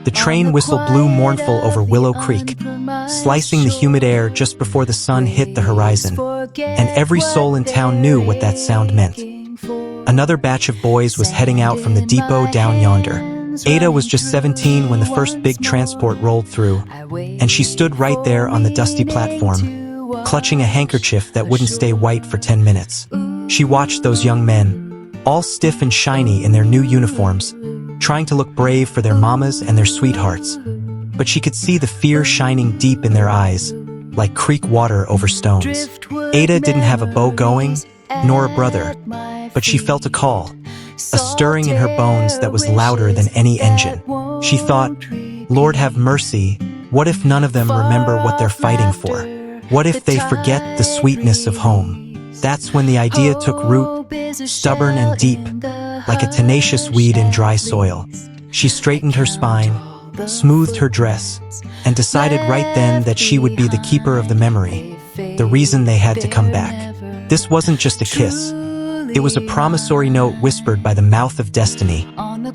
The train whistle blew mournful over Willow Creek, slicing the humid air just before the sun hit the horizon, and every soul in town knew what that sound meant. Another batch of boys was heading out from the depot down yonder. Ada was just 17 when the first big transport rolled through, and she stood right there on the dusty platform, clutching a handkerchief that wouldn't stay white for 10 minutes. She watched those young men, all stiff and shiny in their new uniforms, trying to look brave for their mamas and their sweethearts. But she could see the fear shining deep in their eyes, like creek water over stones. Ada didn't have a bow going, nor a brother, but she felt a call, a stirring in her bones that was louder than any engine. She thought, Lord have mercy, what if none of them remember what they're fighting for? What if they forget the sweetness of home? That's when the idea took root, stubborn and deep, like a tenacious weed in dry soil. She straightened her spine, smoothed her dress, and decided right then that she would be the keeper of the memory, the reason they had to come back. This wasn't just a kiss. It was a promissory note whispered by the mouth of destiny,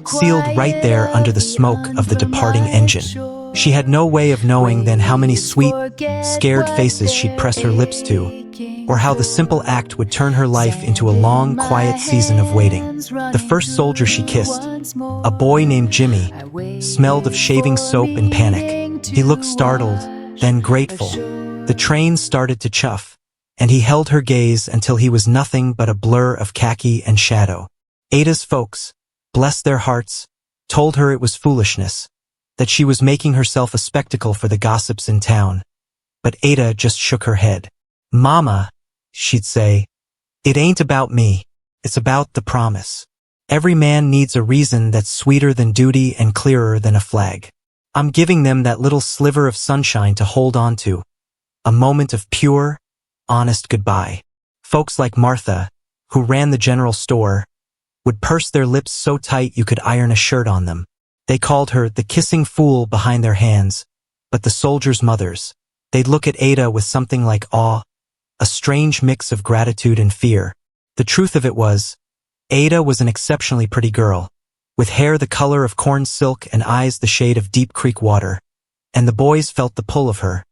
sealed right there under the smoke of the departing engine. She had no way of knowing then how many sweet, scared faces she'd press her lips to, or how the simple act would turn her life into a long, quiet season of waiting. The first soldier she kissed, a boy named Jimmy, smelled of shaving soap and panic. He looked startled, then grateful. The train started to chuff, and he held her gaze until he was nothing but a blur of khaki and shadow. Ada's folks, bless their hearts, told her it was foolishness, that she was making herself a spectacle for the gossips in town. But Ada just shook her head. Mama, she'd say, it ain't about me, it's about the promise. Every man needs a reason that's sweeter than duty and clearer than a flag. I'm giving them that little sliver of sunshine to hold on to, a moment of pure, honest goodbye. Folks like Martha, who ran the general store, would purse their lips so tight you could iron a shirt on them. They called her the kissing fool behind their hands, but the soldiers' mothers, they'd look at Ada with something like awe, a strange mix of gratitude and fear. The truth of it was, Ada was an exceptionally pretty girl, with hair the color of corn silk and eyes the shade of deep creek water, and the boys felt the pull of her,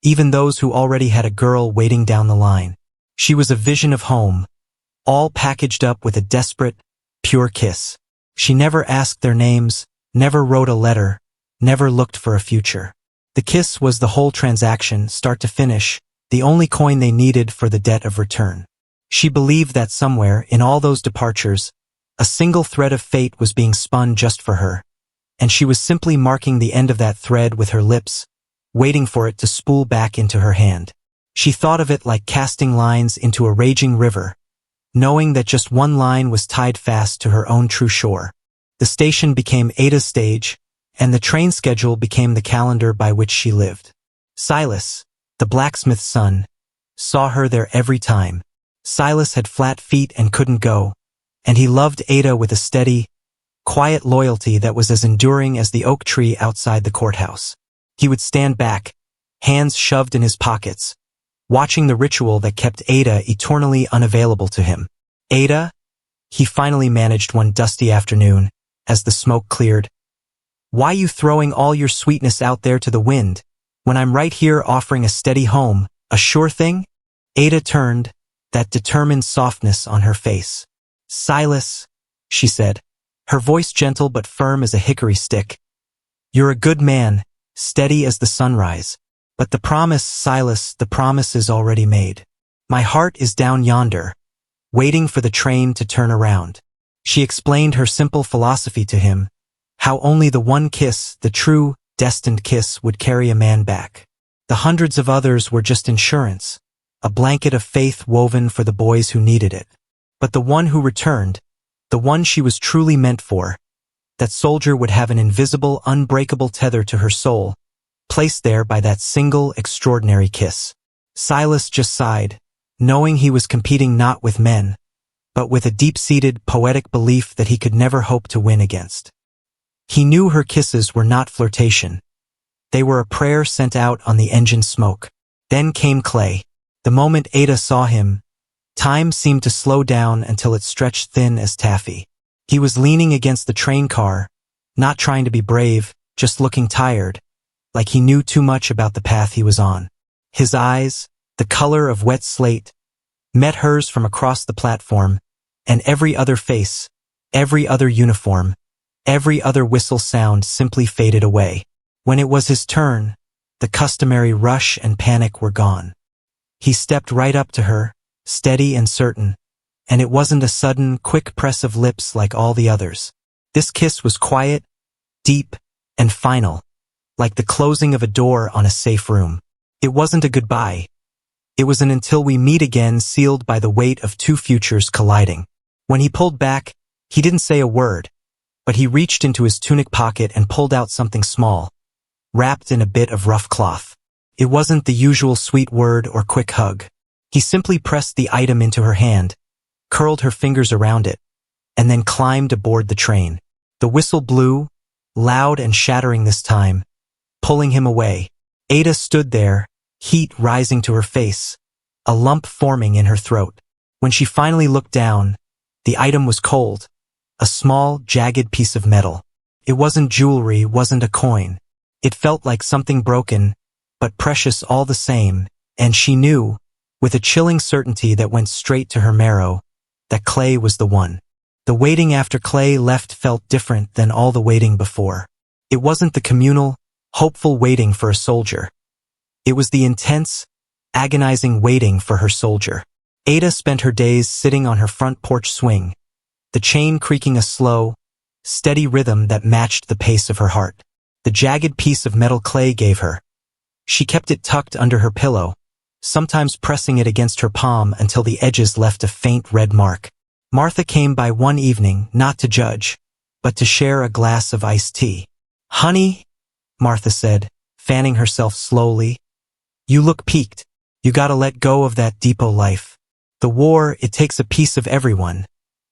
even those who already had a girl waiting down the line. She was a vision of home, all packaged up with a desperate, pure kiss. She never asked their names, never wrote a letter, never looked for a future. The kiss was the whole transaction, start to finish, the only coin they needed for the debt of return. She believed that somewhere, in all those departures, a single thread of fate was being spun just for her, and she was simply marking the end of that thread with her lips, waiting for it to spool back into her hand. She thought of it like casting lines into a raging river, knowing that just one line was tied fast to her own true shore. The station became Ada's stage, and the train schedule became the calendar by which she lived. Silas, the blacksmith's son, saw her there every time. Silas had flat feet and couldn't go, and he loved Ada with a steady, quiet loyalty that was as enduring as the oak tree outside the courthouse. He would stand back, hands shoved in his pockets, watching the ritual that kept Ada eternally unavailable to him. Ada, he finally managed one dusty afternoon, as the smoke cleared. Why you throwing all your sweetness out there to the wind, when I'm right here offering a steady home, a sure thing? Ada turned, that determined softness on her face. Silas, she said, her voice gentle but firm as a hickory stick. You're a good man, steady as the sunrise. But the promise, Silas, the promise is already made. My heart is down yonder, waiting for the train to turn around. She explained her simple philosophy to him, how only the one kiss, the true, destined kiss, would carry a man back. The hundreds of others were just insurance, a blanket of faith woven for the boys who needed it. But the one who returned, the one she was truly meant for, that soldier would have an invisible, unbreakable tether to her soul, placed there by that single, extraordinary kiss. Silas just sighed, knowing he was competing not with men, but with a deep-seated, poetic belief that he could never hope to win against. He knew her kisses were not flirtation. They were a prayer sent out on the engine smoke. Then came Clay. The moment Ada saw him, time seemed to slow down until it stretched thin as taffy. He was leaning against the train car, not trying to be brave, just looking tired, like he knew too much about the path he was on. His eyes, the color of wet slate, met hers from across the platform, and every other face, every other uniform, every other whistle sound simply faded away. When it was his turn, the customary rush and panic were gone. He stepped right up to her, steady and certain, and it wasn't a sudden, quick press of lips like all the others. This kiss was quiet, deep, and final, like the closing of a door on a safe room. It wasn't a goodbye. It was an until we meet again, sealed by the weight of two futures colliding. When he pulled back, he didn't say a word, but he reached into his tunic pocket and pulled out something small, wrapped in a bit of rough cloth. It wasn't the usual sweet word or quick hug. He simply pressed the item into her hand, curled her fingers around it, and then climbed aboard the train. The whistle blew, loud and shattering this time, pulling him away. Ada stood there, heat rising to her face, a lump forming in her throat. When she finally looked down, the item was cold, a small, jagged piece of metal. It wasn't jewelry, wasn't a coin. It felt like something broken, but precious all the same, and she knew, with a chilling certainty that went straight to her marrow, that Clay was the one. The waiting after Clay left felt different than all the waiting before. It wasn't the communal, hopeful waiting for a soldier. It was the intense, agonizing waiting for her soldier. Ada spent her days sitting on her front porch swing, the chain creaking a slow, steady rhythm that matched the pace of her heart. The jagged piece of metal Clay gave her. She kept it tucked under her pillow, sometimes pressing it against her palm until the edges left a faint red mark. Martha came by one evening, not to judge, but to share a glass of iced tea. "Honey," Martha said, fanning herself slowly, "you look peaked. You gotta let go of that depot life. The war, it takes a piece of everyone,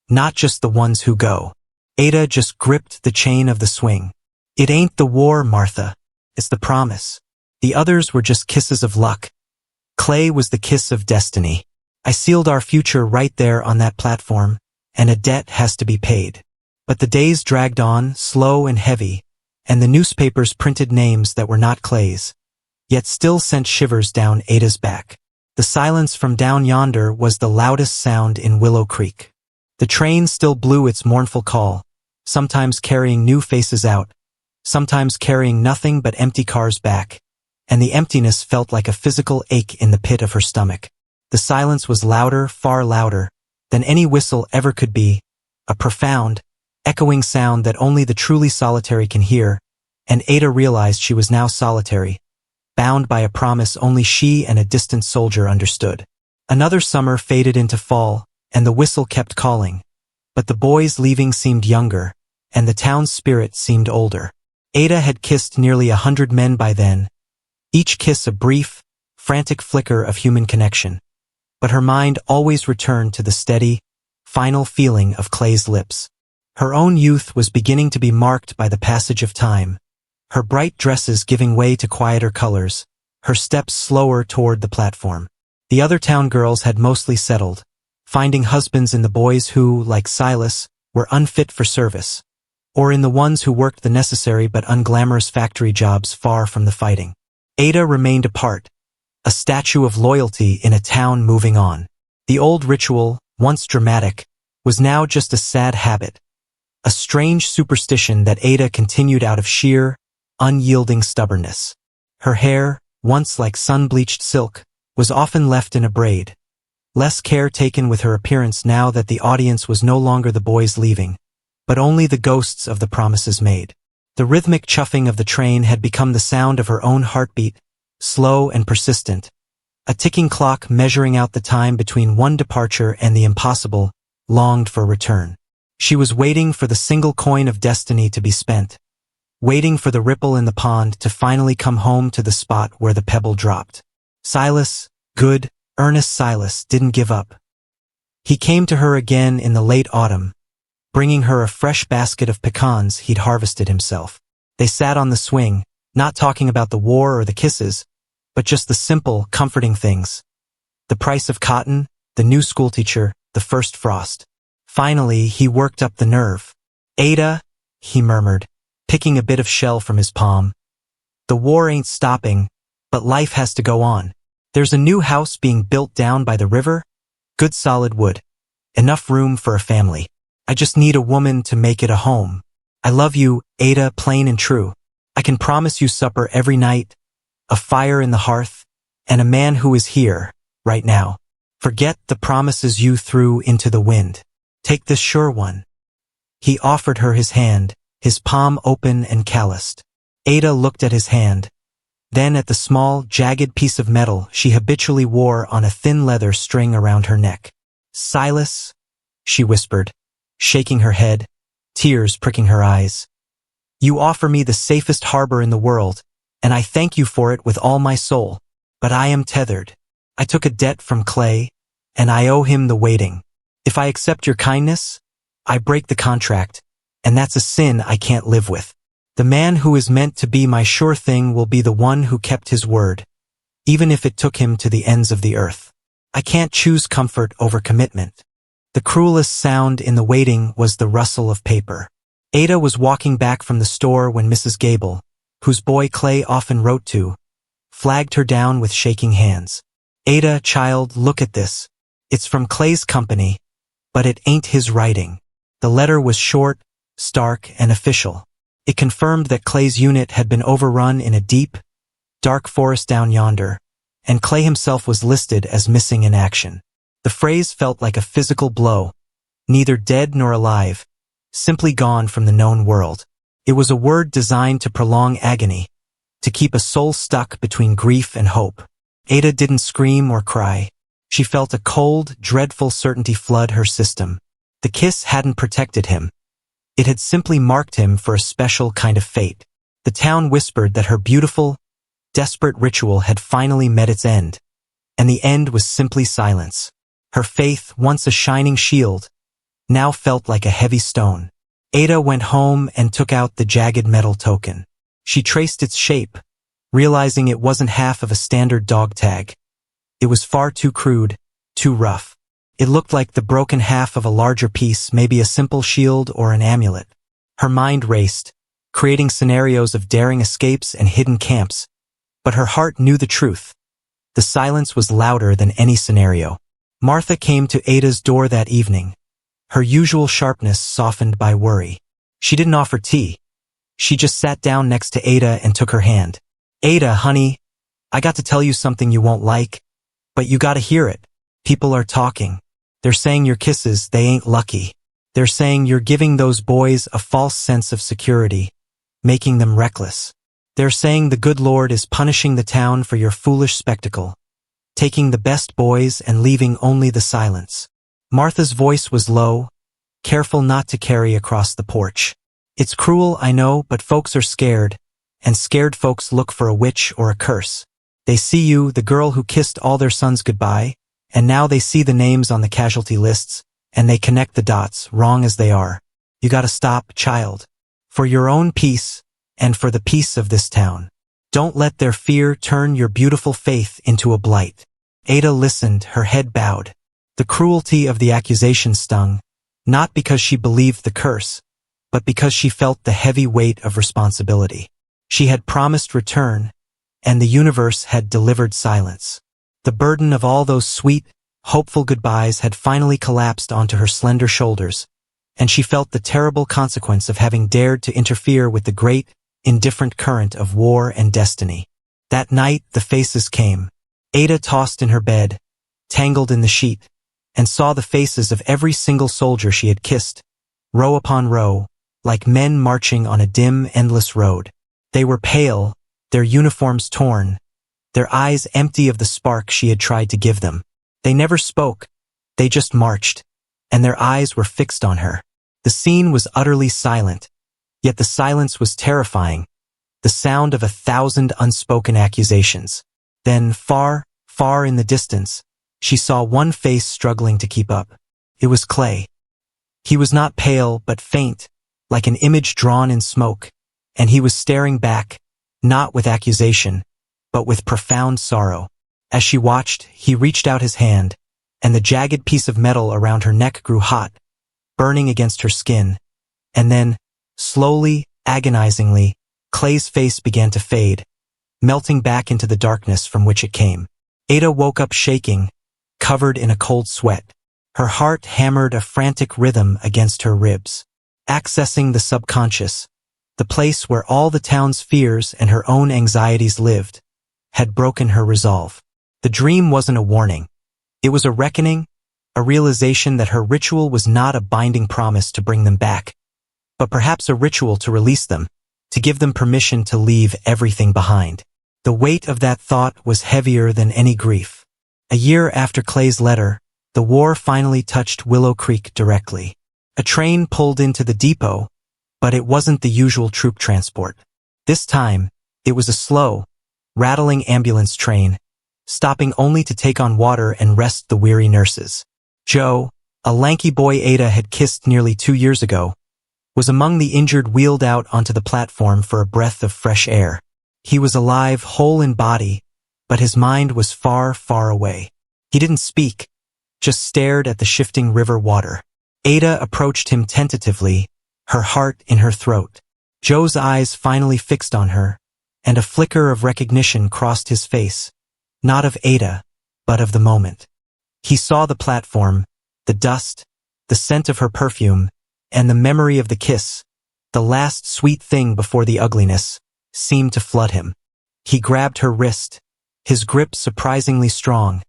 not just the ones who go." Ada just gripped the chain of the swing. "It ain't the war, Martha. It's the promise. The others were just kisses of luck. Clay was the kiss of destiny. I sealed our future right there on that platform, and a debt has to be paid." But the days dragged on, slow and heavy, and the newspapers printed names that were not Clay's, yet still sent shivers down Ada's back. The silence from down yonder was the loudest sound in Willow Creek. The train still blew its mournful call, sometimes carrying new faces out, sometimes carrying nothing but empty cars back, and the emptiness felt like a physical ache in the pit of her stomach. The silence was louder, far louder, than any whistle ever could be, a profound, echoing sound that only the truly solitary can hear, and Ada realized she was now solitary, bound by a promise only she and a distant soldier understood. Another summer faded into fall, and the whistle kept calling, but the boys leaving seemed younger, and the town's spirit seemed older. Ada had kissed nearly 100 men by then, each kiss a brief, frantic flicker of human connection. But her mind always returned to the steady, final feeling of Clay's lips. Her own youth was beginning to be marked by the passage of time, her bright dresses giving way to quieter colors, her steps slower toward the platform. The other town girls had mostly settled, finding husbands in the boys who, like Silas, were unfit for service, or in the ones who worked the necessary but unglamorous factory jobs far from the fighting. Ada remained apart, a statue of loyalty in a town moving on. The old ritual, once dramatic, was now just a sad habit, a strange superstition that Ada continued out of sheer, unyielding stubbornness. Her hair, once like sun-bleached silk, was often left in a braid, less care taken with her appearance now that the audience was no longer the boys leaving, but only the ghosts of the promises made. The rhythmic chuffing of the train had become the sound of her own heartbeat, slow and persistent, a ticking clock measuring out the time between one departure and the impossible, longed for return. She was waiting for the single coin of destiny to be spent, waiting for the ripple in the pond to finally come home to the spot where the pebble dropped. Silas, good, earnest Silas, didn't give up. He came to her again in the late autumn, bringing her a fresh basket of pecans he'd harvested himself. They sat on the swing, not talking about the war or the kisses, but just the simple, comforting things. The price of cotton, the new schoolteacher, the first frost. Finally, he worked up the nerve. "Ada," he murmured, picking a bit of shell from his palm. The war ain't stopping, but life has to go on. There's a new house being built down by the river. Good solid wood. Enough room for a family. I just need a woman to make it a home. I love you, Ada, plain and true. I can promise you supper every night, a fire in the hearth, and a man who is here, right now. Forget the promises you threw into the wind. Take this sure one. He offered her his hand, his palm open and calloused. Ada looked at his hand, then at the small, jagged piece of metal she habitually wore on a thin leather string around her neck. Silas, she whispered, shaking her head, tears pricking her eyes. You offer me the safest harbor in the world, and I thank you for it with all my soul. But I am tethered. I took a debt from Clay, and I owe him the waiting. If I accept your kindness, I break the contract, and that's a sin I can't live with. The man who is meant to be my sure thing will be the one who kept his word, even if it took him to the ends of the earth. I can't choose comfort over commitment. The cruelest sound in the waiting was the rustle of paper. Ada was walking back from the store when Mrs. Gable, whose boy Clay often wrote to, flagged her down with shaking hands. Ada, child, look at this. It's from Clay's company, but it ain't his writing. The letter was short, stark, and official. It confirmed that Clay's unit had been overrun in a deep, dark forest down yonder, and Clay himself was listed as missing in action. The phrase felt like a physical blow, neither dead nor alive, simply gone from the known world. It was a word designed to prolong agony, to keep a soul stuck between grief and hope. Ada didn't scream or cry. She felt a cold, dreadful certainty flood her system. The kiss hadn't protected him. It had simply marked him for a special kind of fate. The town whispered that her beautiful, desperate ritual had finally met its end, and the end was simply silence. Her faith, once a shining shield, now felt like a heavy stone. Ada went home and took out the jagged metal token. She traced its shape, realizing it wasn't half of a standard dog tag. It was far too crude, too rough. It looked like the broken half of a larger piece, maybe a simple shield or an amulet. Her mind raced, creating scenarios of daring escapes and hidden camps, but her heart knew the truth. The silence was louder than any scenario. Martha came to Ada's door that evening, her usual sharpness softened by worry. She didn't offer tea. She just sat down next to Ada and took her hand. Ada, honey, I got to tell you something you won't like, but you gotta hear it. People are talking. They're saying your kisses, they ain't lucky. They're saying you're giving those boys a false sense of security, making them reckless. They're saying the good Lord is punishing the town for your foolish spectacle, taking the best boys and leaving only the silence. Martha's voice was low, careful not to carry across the porch. It's cruel, I know, but folks are scared, and scared folks look for a witch or a curse. They see you, the girl who kissed all their sons goodbye, and now they see the names on the casualty lists, and they connect the dots, wrong as they are. You gotta stop, child. For your own peace, and for the peace of this town. Don't let their fear turn your beautiful faith into a blight. Ada listened, her head bowed. The cruelty of the accusation stung, not because she believed the curse, but because she felt the heavy weight of responsibility. She had promised return, and the universe had delivered silence. The burden of all those sweet, hopeful goodbyes had finally collapsed onto her slender shoulders, and she felt the terrible consequence of having dared to interfere with the great, indifferent current of war and destiny. That night the faces came. Ada tossed in her bed, tangled in the sheet, and saw the faces of every single soldier she had kissed, row upon row, like men marching on a dim, endless road. They were pale, their uniforms torn, their eyes empty of the spark she had tried to give them. They never spoke, they just marched, and their eyes were fixed on her. The scene was utterly silent, yet the silence was terrifying, the sound of 1,000 unspoken accusations. Then, far, far in the distance, she saw one face struggling to keep up. It was Clay. He was not pale, but faint, like an image drawn in smoke, and he was staring back, not with accusation, but with profound sorrow. As she watched, he reached out his hand, and the jagged piece of metal around her neck grew hot, burning against her skin, and then, slowly, Agonizingly, Clay's face began to fade, melting back into the darkness from which it came. Ada woke up shaking, covered in a cold sweat. Her heart hammered a frantic rhythm against her ribs. Accessing the subconscious, the place where all the town's fears and her own anxieties lived, had broken her resolve. The dream wasn't a warning. It was a reckoning, a realization that her ritual was not a binding promise to bring them back, but perhaps a ritual to release them, to give them permission to leave everything behind. The weight of that thought was heavier than any grief. A year after Clay's letter, the war finally touched Willow Creek directly. A train pulled into the depot, but it wasn't the usual troop transport. This time, it was a slow, rattling ambulance train, stopping only to take on water and rest the weary nurses. Joe, a lanky boy Ada had kissed nearly 2 years ago, was among the injured wheeled out onto the platform for a breath of fresh air. He was alive, whole in body, but his mind was far, far away. He didn't speak, just stared at the shifting river water. Ada approached him tentatively, her heart in her throat. Joe's eyes finally fixed on her, and a flicker of recognition crossed his face, not of Ada, but of the moment. He saw the platform, the dust, the scent of her perfume, and the memory of the kiss, the last sweet thing before the ugliness, seemed to flood him. He grabbed her wrist, his grip surprisingly strong,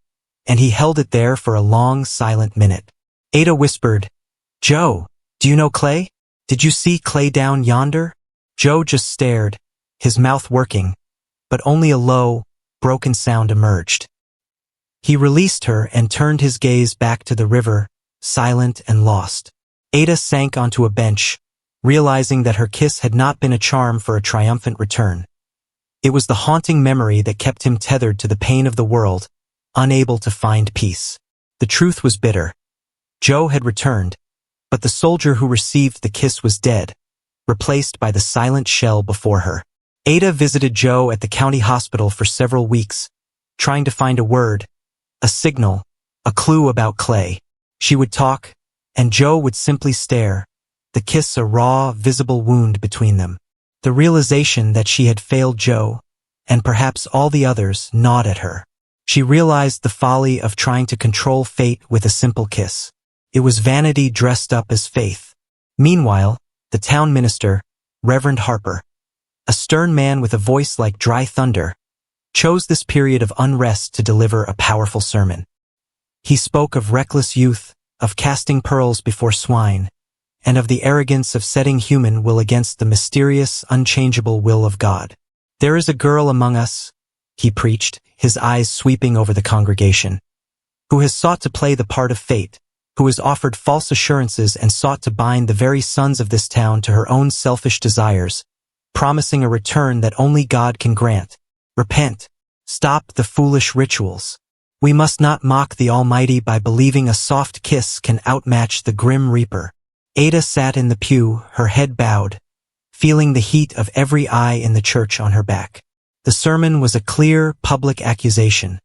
and he held it there for a long, silent minute. Ada whispered, "Joe, do you know Clay? Did you see Clay down yonder?" Joe just stared, his mouth working, but only a low, broken sound emerged. He released her and turned his gaze back to the river, silent and lost. Ada sank onto a bench, realizing that her kiss had not been a charm for a triumphant return. It was the haunting memory that kept him tethered to the pain of the world, unable to find peace. The truth was bitter. Joe had returned, but the soldier who received the kiss was dead, replaced by the silent shell before her. Ada visited Joe at the county hospital for several weeks, trying to find a word, a signal, a clue about Clay. She would talk, and Joe would simply stare, the kiss a raw, visible wound between them. The realization that she had failed Joe, and perhaps all the others, gnawed at her. She realized the folly of trying to control fate with a simple kiss. It was vanity dressed up as faith. Meanwhile, the town minister, Reverend Harper, a stern man with a voice like dry thunder, chose this period of unrest to deliver a powerful sermon. He spoke of reckless youth, of casting pearls before swine, and of the arrogance of setting human will against the mysterious, unchangeable will of God. "There is a girl among us," he preached, his eyes sweeping over the congregation, "who has sought to play the part of fate, who has offered false assurances and sought to bind the very sons of this town to her own selfish desires, promising a return that only God can grant. Repent. Stop the foolish rituals. We must not mock the Almighty by believing a soft kiss can outmatch the grim reaper." Ada sat in the pew, her head bowed, feeling the heat of every eye in the church on her back. The sermon was a clear, public accusation,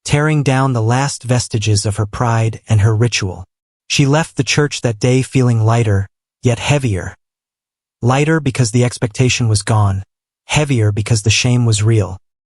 tearing down the last vestiges of her pride and her ritual. She left the church that day feeling lighter, yet heavier. Lighter because the expectation was gone, heavier because the shame was real.